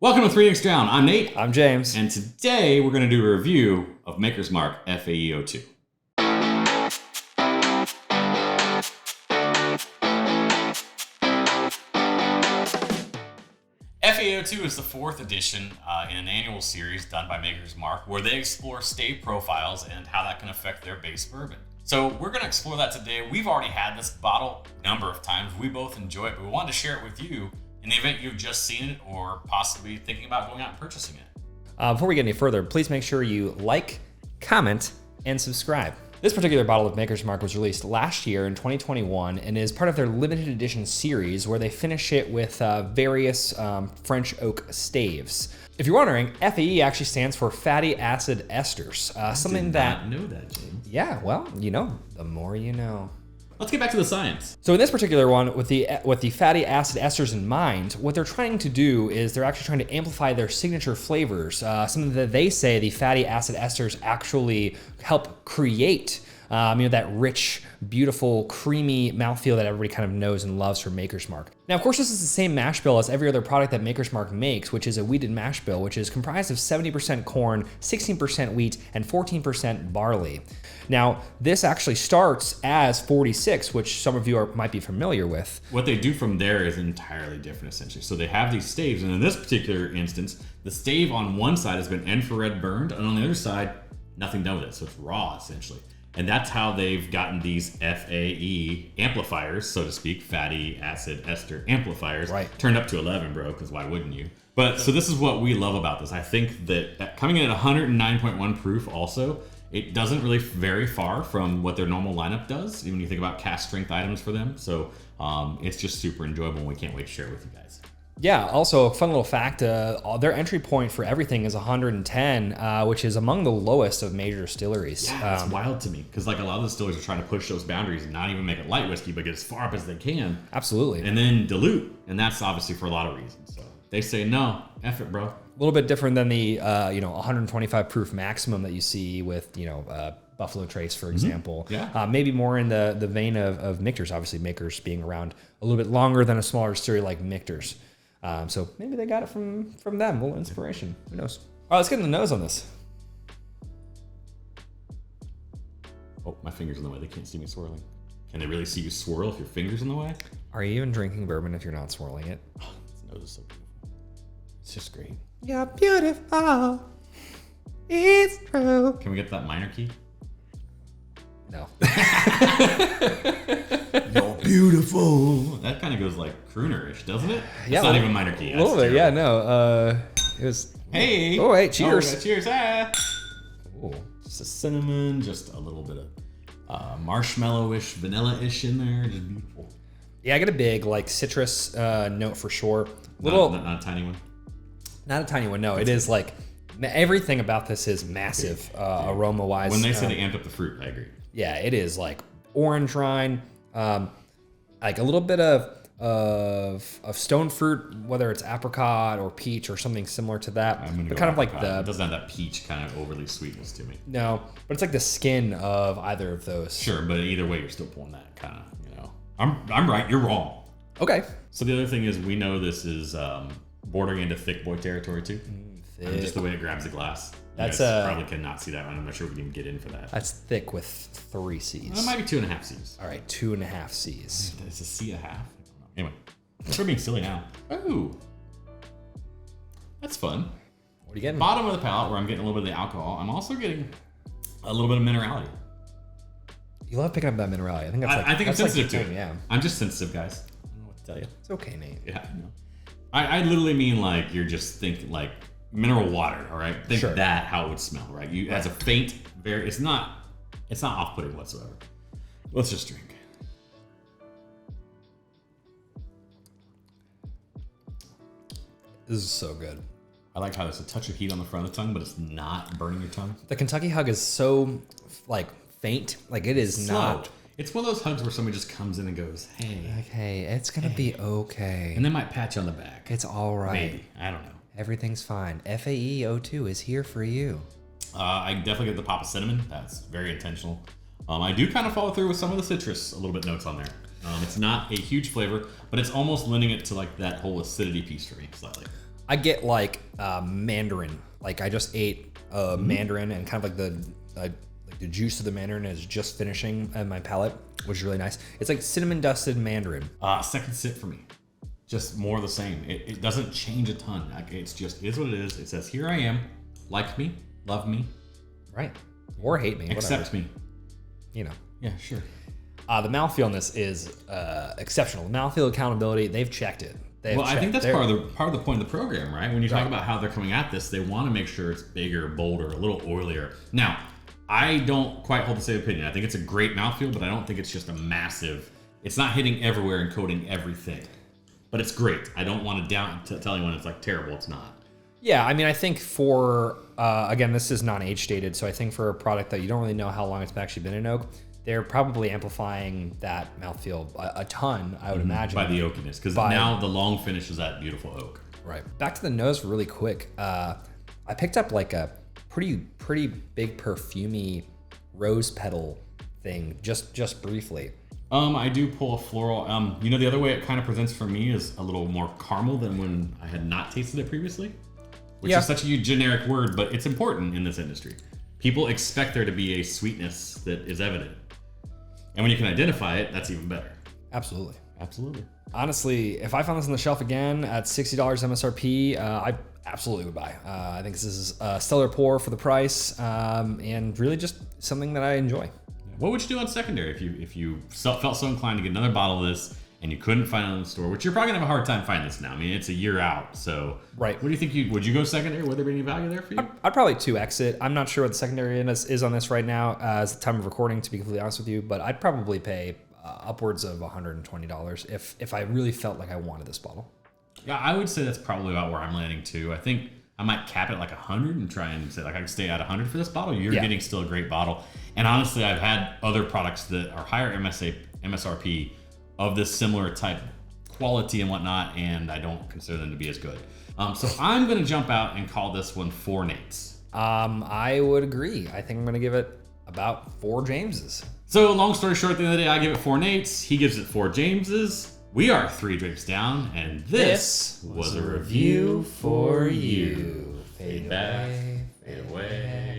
Welcome to 3 Inks Down. I'm Nate. I'm James. And today we're going to do a review of Maker's Mark FAE-02. FAE-02 is the fourth edition in an annual series done by Maker's Mark where they explore stave profiles and how that can affect their base bourbon. So we're going to explore that today. We've already had this bottle a number of times. We both enjoy it, but we wanted to share it with you in the event you've just seen it or possibly thinking about going out and purchasing it. Before we get any further, please make sure you like, comment, and subscribe. This particular bottle of Maker's Mark was released last year in 2021 and is part of their limited edition series where they finish it with various French oak staves. If you're wondering, FAE actually stands for fatty acid esters. Something that... I did not know that, James. Yeah, well, you know, the more you know. Let's get back to the science. So in this particular one, with the fatty acid esters in mind, what they're trying to do is they're actually trying to amplify their signature flavors. Something that they say the fatty acid esters actually help create that rich, beautiful, creamy mouthfeel that everybody kind of knows and loves from Maker's Mark. Now, of course, this is the same mash bill as every other product that Maker's Mark makes, which is a wheated mash bill, which is comprised of 70% corn, 16% wheat, and 14% barley. Now, this actually starts as 46, which some of you might be familiar with. What they do from there is entirely different, essentially. So they have these staves, and in this particular instance, the stave on one side has been infrared burned, and on the other side, nothing done with it. So it's raw, essentially. And that's how they've gotten these FAE amplifiers, so to speak, fatty acid ester amplifiers, right, turned up to 11, bro, because why wouldn't you? But so this is what we love about this. I think that coming in at 109.1 proof also, it doesn't really vary far from what their normal lineup does, even when you think about cast strength items for them. So it's just super enjoyable, and we can't wait to share it with you guys. Yeah, also a fun little fact, their entry point for everything is 110, which is among the lowest of major distilleries. Yeah, it's wild to me, because like a lot of the distilleries are trying to push those boundaries and not even make it light whiskey, but get as far up as they can. Absolutely. And then dilute, and that's obviously for a lot of reasons. So they say, no, F it, bro. A little bit different than the 125 proof maximum that you see with Buffalo Trace, for example. Yeah. Maybe more in the vein of Michter's, obviously Makers being around a little bit longer than a smaller distillery like Michter's. So maybe they got it from them, a little inspiration. Who knows? All right, let's get in the nose on this. Oh, my finger's in the way. They can't see me swirling. Can they really see you swirl if your finger's in the way? Are you even drinking bourbon if you're not swirling it? Oh, this nose is so beautiful. It's just great. You're beautiful. It's true. Can we get to that minor key? No. You're beautiful. That kind of goes like crooner-ish, doesn't it? Yeah, it's not even minor key. A little bit, yeah, no. It was... Hey! Oh, wait, cheers. Oh, cheers, ah! Ooh. Just a cinnamon, just a little bit of marshmallow-ish, vanilla-ish in there. Just beautiful. Yeah, I get a big, like, citrus note for sure. Not a tiny one? Not a tiny one, no. It is, like, everything about this is massive aroma-wise. When they say they amped up the fruit, I agree. Yeah, it is, like, orange rind, like a little bit of stone fruit, whether it's apricot or peach or something similar to that. But kind of like it doesn't have that peach kind of overly sweetness to me. No, but it's like the skin of either of those. Sure, but either way, you're still pulling that kind of, I'm right, you're wrong. Okay. So the other thing is we know this is bordering into thick boy territory too. Thick. Just the way it grabs the glass. That's probably cannot see that one. I'm not sure we can even get in for that. That's thick with 3 C's. Well, it might be 2.5 C's. All right, 2.5 C's. It's a C and a half. I don't know. Anyway, we're being silly now. Oh, that's fun. What are you getting? Bottom of the palate, where I'm getting a little bit of the alcohol. I'm also getting a little bit of minerality. You love picking up that minerality. I think that's like I think I'm sensitive to it. Yeah. I'm just sensitive, guys. I don't know what to tell you. It's okay, Nate. Yeah, I know. I literally mean like you're just thinking like mineral water, all right? Think sure. that how it would smell, right? You as a faint, it's not off-putting whatsoever. Let's just drink. This is so good. I like how there's a touch of heat on the front of the tongue, but it's not burning your tongue. The Kentucky hug is so like faint, like it is slow. not. It's one of those hugs where somebody just comes in and goes, "Hey, okay, it's gonna be okay," and they might pat you on the back. It's all right. Maybe, I don't know. Everything's fine. FAE-02 is here for you. I definitely get the pop of cinnamon. That's very intentional. I do kind of follow through with some of the citrus, a little bit notes on there. It's not a huge flavor, but it's almost lending it to like that whole acidity piece for me slightly. I get like mandarin. Like I just ate mandarin and kind of like the juice of the mandarin is just finishing in my palate, which is really nice. It's like cinnamon dusted mandarin. Second sip for me. Just more of the same. It doesn't change a ton. Like it's just is what it is. It says, here I am. Like me. Love me. Right. Or hate me. Accept me. You know. Yeah, sure. The mouthfeel on this is exceptional. The mouthfeel accountability, they've checked it. I think that's part of the point of the program, right? When you talk about how they're coming at this, they want to make sure it's bigger, bolder, a little oilier. Now, I don't quite hold the same opinion. I think it's a great mouthfeel, but I don't think it's just a massive. It's not hitting everywhere and coating everything, but it's great. I don't want to tell anyone it's like terrible. It's not. Yeah, I mean, I think for again, this is non-age stated, so I think for a product that you don't really know how long it's actually been in oak, they're probably amplifying that mouthfeel a ton, I would imagine. By the oakiness, because now the long finish is that beautiful oak. Right. Back to the nose really quick. I picked up like a pretty big perfumey rose petal thing just briefly. I do pull a floral. The other way it kind of presents for me is a little more caramel than when I had not tasted it previously, which is such a generic word, but it's important in this industry. People expect there to be a sweetness that is evident. And when you can identify it, that's even better. Absolutely. Absolutely. Honestly, if I found this on the shelf again at $60 MSRP, I absolutely would buy. I think this is a stellar pour for the price, and really just something that I enjoy. What would you do on secondary if you felt so inclined to get another bottle of this and you couldn't find it in the store, which you're probably gonna have a hard time finding this now. I mean, it's a year out, so right. What do you think? Would you go secondary? Would there be any value there for you? I'd probably 2x it. I'm not sure what the secondary is on this right now as the time of recording, to be completely honest with you, but I'd probably pay upwards of $120 if I really felt like I wanted this bottle. Yeah, I would say that's probably about where I'm landing too. I think I might cap it at like 100 and try and say like I can stay at 100 for this bottle. You're getting still a great bottle. And honestly, I've had other products that are higher MSRP of this similar type quality and whatnot, and I don't consider them to be as good. So I'm going to jump out and call this one 4 Nates. I would agree. I think I'm going to give it about 4 Jameses. So long story short, at the end of the day, I give it 4 Nates. He gives it 4 Jameses. We are 3 drinks down, and this was a review for you. Fade back, fade away.